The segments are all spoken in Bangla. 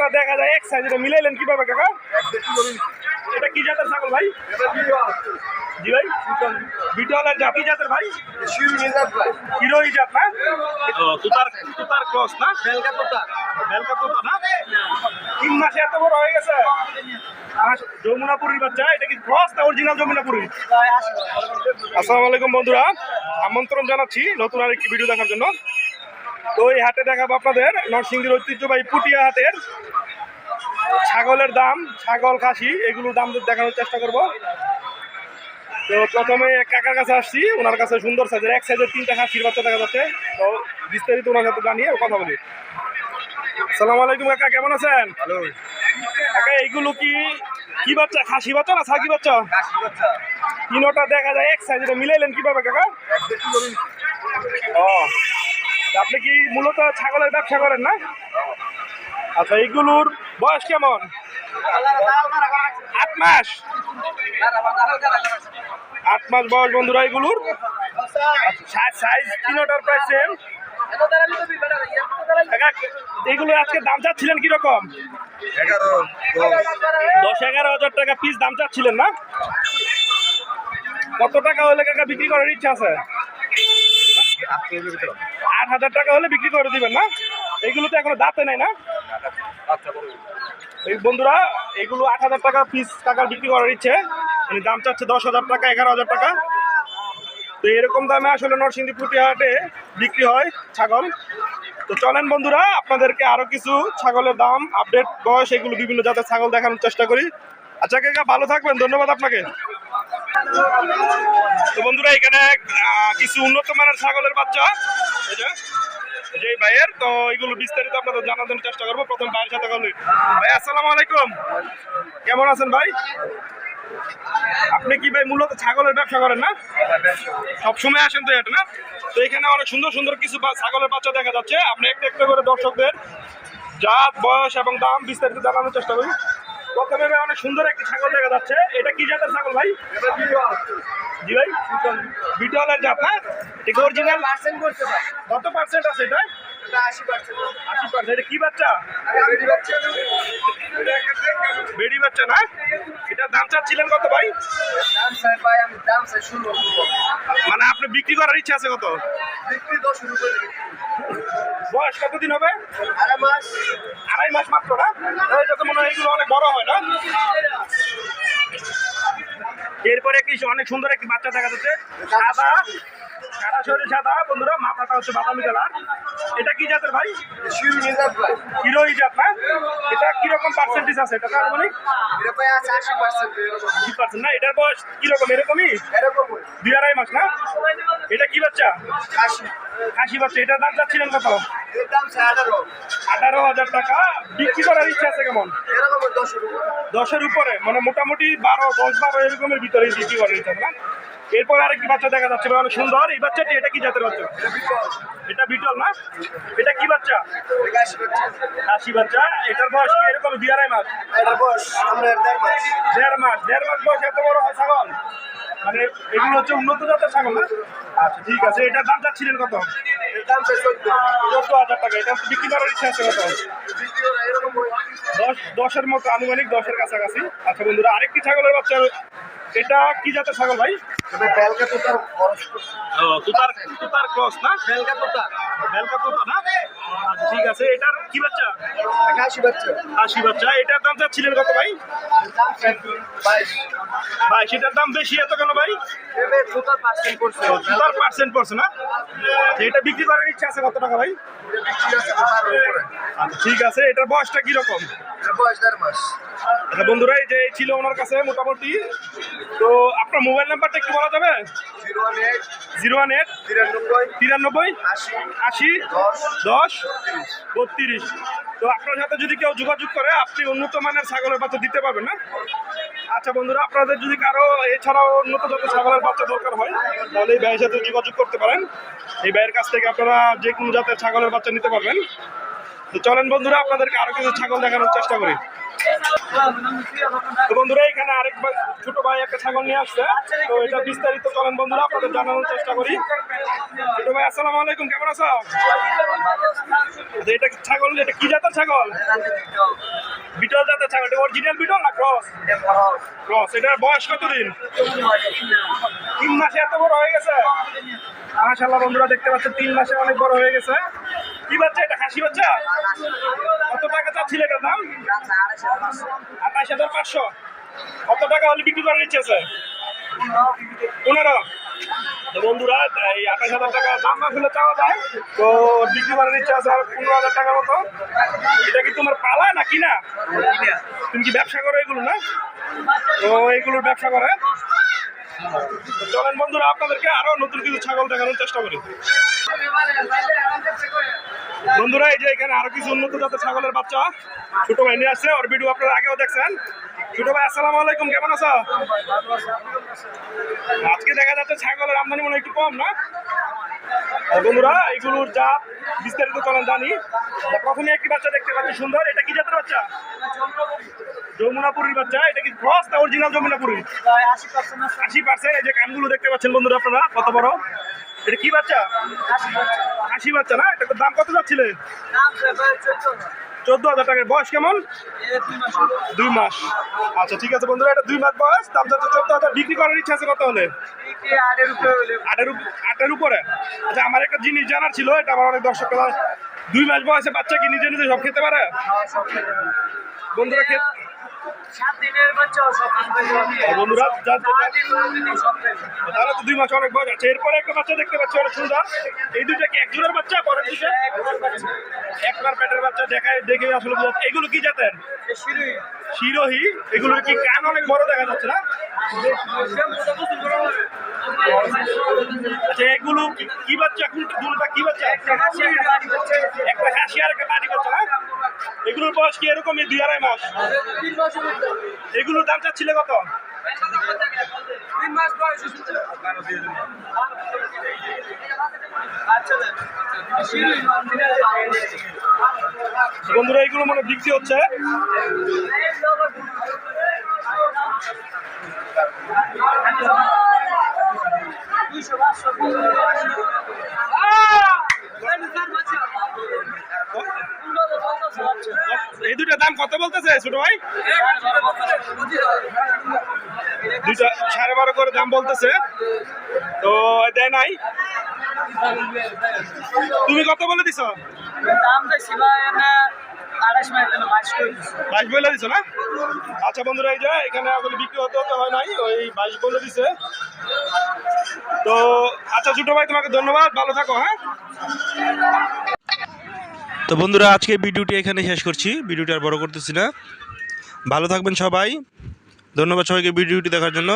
তিনোটা দেখা যায় এক সাইজ, এটা মিলাইলেন কিভাবে কাকা? এটা কি জাতের ছাগল ভাই? জি ভাই, বিটলের জাত। কি জাতের ভাই? হিরোই জাত না? তুতার ক্রস না? বেলকা তোতা না? 3 মাসে এত বড় হয়ে গেছে। যমুনাপুরীর বাচ্চা। এটা কি ক্রস না অরিজিনাল যমুনাপুরী? আসসালামু আলাইকুম বন্ধুরা, আমন্ত্রণ জানাচ্ছি নতুন আরেকটি ভিডিও দেখার জন্য। তো এই হাটে দেখাবো আপনাদের নরসিংদীর ঐতিহ্যবাহী পুটিয়া হাটের ছাগলের দাম, ছাগল খাসি এগুলোর দাম দেখানোর চেষ্টা করব। তো প্রথমে কাকার কাছে আসছি, ওনার কাছে সুন্দর সাইজের এক সাইজের 3টা খাসির বাচ্চা দেখা যাচ্ছে। তো বিস্তারিত ওনার সাথে জানিয়ে কথা বলি। আসসালামু আলাইকুম কাকা, কেমন আছেন? হ্যালো কাকা এইগুলো কি বাচ্চা? খাসি বাচ্চা না ছাগি বাচ্চা? তিনোটা দেখা যায় এক সাইজ, এটা মিলাইলেন কিভাবে কাকা? ও, আপনি কি মূলত ছাগলের ব্যবসা করেন না? আচ্ছা, এইগুলোর বয়স কেমন? 8 মাস। 8 মাস বয়স বন্ধুরা এগুলোর। সাইজ তিনোটার প্রায় সেম। এগুলো আজকে দাম চাচ্ছিলেন কিরকম? 10-11 হাজার টাকা পিস দাম চাচ্ছিলেন না? কত টাকা হলে কাকা বিক্রি করার ইচ্ছা আছে? 8,000 টাকা হলে বিক্রি করে দিবেন না? এগুলো তো এখনো দাঁতে নাই না? এই বন্ধুরা এগুলো 8,000 টাকা পিস টাকার বিক্রি করার ইচ্ছে। মানে দাম চাচ্ছে 10,000 টাকা, 11,000 টাকা। তো এরকম দামে আসলে নরসিংদী পুটিয়া হাটে বিক্রি হয় ছাগল। তো চলেন বন্ধুরা আপনাদেরকে আরো কিছু ছাগলের দাম, আপডেট, বয়স এগুলো বিভিন্ন জাতের ছাগল দেখানোর চেষ্টা করি। আচ্ছা কাকা, ভালো থাকবেন, ধন্যবাদ আপনাকে। তো বন্ধুরা এখানে কিছু উন্নত মানের ছাগলের বাচ্চা যে ভাইয়ের, তো এগুলো বিস্তারিত আপনাদের জানার জন্য চেষ্টা করবো। প্রথম ভাইয়ের সাথে বলি। ভাই আসসালামু আলাইকুম, কেমন আছেন ভাই? আপনি কি ভাই মূলত ছাগলের ব্যবসা করেন না? সবসময় আসেন তো এটা না? তো এখানে অনেক সুন্দর সুন্দর কিছু ছাগলের বাচ্চা দেখা যাচ্ছে। আপনি একটা একটা করে দর্শকদের জাত, বয়স এবং দাম বিস্তারিত জানানোর চেষ্টা করি। প্রথমে ভাই অনেক সুন্দর একটি ছাগল দেখা যাচ্ছে। এটা কি জাতের ছাগল ভাই? জি ভাই, বিটলের জাত না? এটা অরিজিনাল কত পার্সেন্ট আছে এটা? 80%। এটা কি বাচ্চা? বেড়ি বাচ্চা না? এটার দাম চাচ্ছিলেন কত ভাই? মানে আপনি বিক্রি করার ইচ্ছা আছে কত? বয়স কতদিন হবে? 2.5 মাস মাত্র না? এটা তো মনে হয় এগুলো অনেক বড় হয় না? এরপরে কি অনেক সুন্দর একটি বাচ্চা দেখা যাচ্ছে, সাদা, সারা শরীর সাদা বন্ধুরা, মাথাটা হচ্ছে বাদামি কালার। এটা কি জাতের ভাই? হিরোই জাত না? এটা কিরকম পার্সেন্টেজ আছে? এটা আনুমানিক 80% না? এটার বয়স কিরকম? এরকমই 2.5 মাস না? এটা কি বাচ্চা? খাসি বাচ্চা। এটার দাম চাচ্ছিলেন কত? 18,000 টাকা। বিক্রি করার ইচ্ছা আছে কেমন? 10-এর উপরে, মানে মোটামুটি 10-12 এরকমের ভিতরে বিক্রি করার ইচ্ছা না? এরপর আরেকটি বাচ্চা দেখা যাচ্ছে অনেক সুন্দর। এই বাচ্চাটি, এটা কি জাতের বাচ্চা? এটা বিটল না? এটা কি বাচ্চা? খাসি বাচ্চা। এটার বয়স কি এরকম 2.5 মাস? 1.5 মাস বয়স। এত বড় হয় ছাগল? মানে এগুলো হচ্ছে উন্নত জাতের ছাগল না? আচ্ছা ঠিক আছে। এটার দাম চাচ্ছিলেন কত? 14,000 টাকা। এটা বিক্রি করার ইচ্ছা আছে কত? 10-এর মতো, আনুমানিক 10-এর কাছাকাছি। আচ্ছা বন্ধুরা আরেকটি ছাগলের বাচ্চা। এটা কি জাতের ছাগল ভাই? তুতার ক্রস না? বেলকা তোতা না? আচ্ছা ঠিক আছে। এটার কি বাচ্চা? খাসি বাচ্চা। এটার দাম চাচ্ছিলেন কত ভাই? 22। সেটার দাম বেশি এত কেন ভাই? তুতার পার্সেন্ট পড়ছে না? এটা বিক্রি করার ইচ্ছা আছে কত টাকা ভাই? আচ্ছা ঠিক আছে। এটার বয়সটা কিরকম? আচ্ছা বন্ধুরা এই যে ছিল ওনার কাছে মোটামুটি। তো আপনার মোবাইল নাম্বারটা একটু বলা যাবে? 018 93 80 10 32। তো আপনার সাথে যদি কেউ যোগাযোগ করে আপনি উন্নত মানের ছাগলের বাচ্চা দিতে পারবেন না? আচ্ছা বন্ধুরা আপনাদের যদি কারো এছাড়াও উন্নত জাতের ছাগলের বাচ্চা দরকার হয় তাহলে এই ভাইয়ের সাথে যোগাযোগ করতে পারেন। এই ভাইয়ের কাছ থেকে আপনারা যে কোনো জাতের ছাগলের বাচ্চা নিতে পারবেন। তো চলেন বন্ধুরা আপনাদেরকে আরো কিছু ছাগল দেখানোর চেষ্টা করি। তো বন্ধুরা এখানে আরেক ছোট ভাই একটা ছাগল নিয়ে আসছে। তো এটা বিস্তারিত চলেন বন্ধুরা আপনাদের জানানোর চেষ্টা করি। ছোট ভাই আসসালামু আলাইকুম, কেমন আছো? এটা ছাগল, এটা কি জাতের ছাগল? বিটল জাতের ছাগল, এটা অরিজিনাল বিটল না ক্রস? ক্রস। এটার বয়স কতদিন? 3 মাসে এত বড় হয়ে গেছে? মাশাআল্লাহ বন্ধুরা দেখতে পাচ্ছেন 3 মাসে অনেক বড় হয়ে গেছে। কি বাচ্চা এটা? খাসি বাচ্চা? কত টাকা চাচ্ছিল এটার দাম? 28,500। কত টাকা হলে বিক্রি করার ইচ্ছে আছে? 15। তো বন্ধুরা এই 28,000 টাকা দাম না ফেলে চাওয়া যায়, তো বিক্রি করার ইচ্ছা আছে আর 15,000 টাকার মতো। এটা কি তোমার পালা না কিনা? তুমি কি ব্যবসা করো এগুলো না? তো এইগুলোর ব্যবসা করে। তো চলেন বন্ধুরা আপনাদেরকে আরো নতুন কিছু ছাগল দেখানোর চেষ্টা করি। বন্ধুরা এই যে এখানে আরো কিছু উন্নত জাতের ছাগলের বাচ্চা ছোট ভাই নিয়ে আসছে, ওর ভিডিও আপনারা আগেও দেখছেন। ছোট ভাই আসসালামু আলাইকুম, কেমন আছো? আজকে দেখা যাচ্ছে ছাগলের আমদানি মনে একটু কম না? বন্ধুরা এইগুলোর জাত বিস্তারিত চলেন জানি। প্রথমে একটি বাচ্চা দেখতে পাচ্ছি সুন্দর, এটা কি জাতের বাচ্চা? যমুনাপুরীর বাচ্চা। এটা কি ক্রস না অরিজিনাল যমুনাপুরী? 80%। এই যে কানগুলো দেখতে পাচ্ছেন বন্ধুরা আপনারা কত বড়। এটা কি বাচ্চা? খাসি বাচ্চা না? এটা দাম কত যাচ্ছিলেন? 14,000 টাকার। বয়স কেমন? 2 মাস। আচ্ছা ঠিক আছে বন্ধুরা, এটা 2 মাস বয়স, দাম যাচ্ছে 14,000। বিক্রি করার ইচ্ছা আছে কত হলে? 8-এর উপরে। আচ্ছা আমার একটা জিনিস জানার ছিল, এটা আমার অনেক দর্শক 2 মাস বয়সে বাচ্চা কি নিজে নিজে সব খেতে পারে? বন্ধুরা বন্ধুরা তাহলে তো 2 মাস অনেক বয়স আছে। এরপরে একটা বাচ্চা দেখতে পাচ্ছি অনেক সুন্দর। এই দুইটা কি একজনের বাচ্চা? পরের দুটো একবার পেটের বাচ্চা দেখায় দেখে আসলে এগুলো কি জাতের? শিরোহী। এগুলোর কি কান অনেক বড় দেখা যাচ্ছে না? আচ্ছা এগুলো কি বাচ্চা? দুটোটা কি বাচ্চা? একটা খাসি আর একটা পাটি বাচ্চা না? এগুলোর বয়স কি এরকমই 2-2.5 মাস? এগুলোর দাম চাচ্ছিল কত? বন্ধুরা এইগুলো মনে বিক্রি হচ্ছে। এই দুইটা দাম কত বলতেছে ছোট ভাই? দুইটা 12.5 করে দাম বলতেছে, তো দেয় নাই। তুমি কত বলে দিছ? দাম দেখছি ভাই 22 বলে দিছো না? আচ্ছা বন্ধুরা এই যে এখানে আসলে বিক্রি হতে হয় নাই, ওই 22 বলে দিছে। তো আচ্ছা ছোট ভাই তোমাকে ধন্যবাদ, ভালো থাকো। হ্যাঁ তো বন্ধুরা আজকে ভিডিওটি এখানে শেষ করছি, ভিডিওটি আর বড় করতেছি না। ভালো থাকবেন সবাই, ধন্যবাদ সবাইকে ভিডিওটি দেখার জন্য।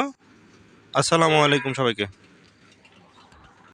আসসালামু আলাইকুম সবাইকে।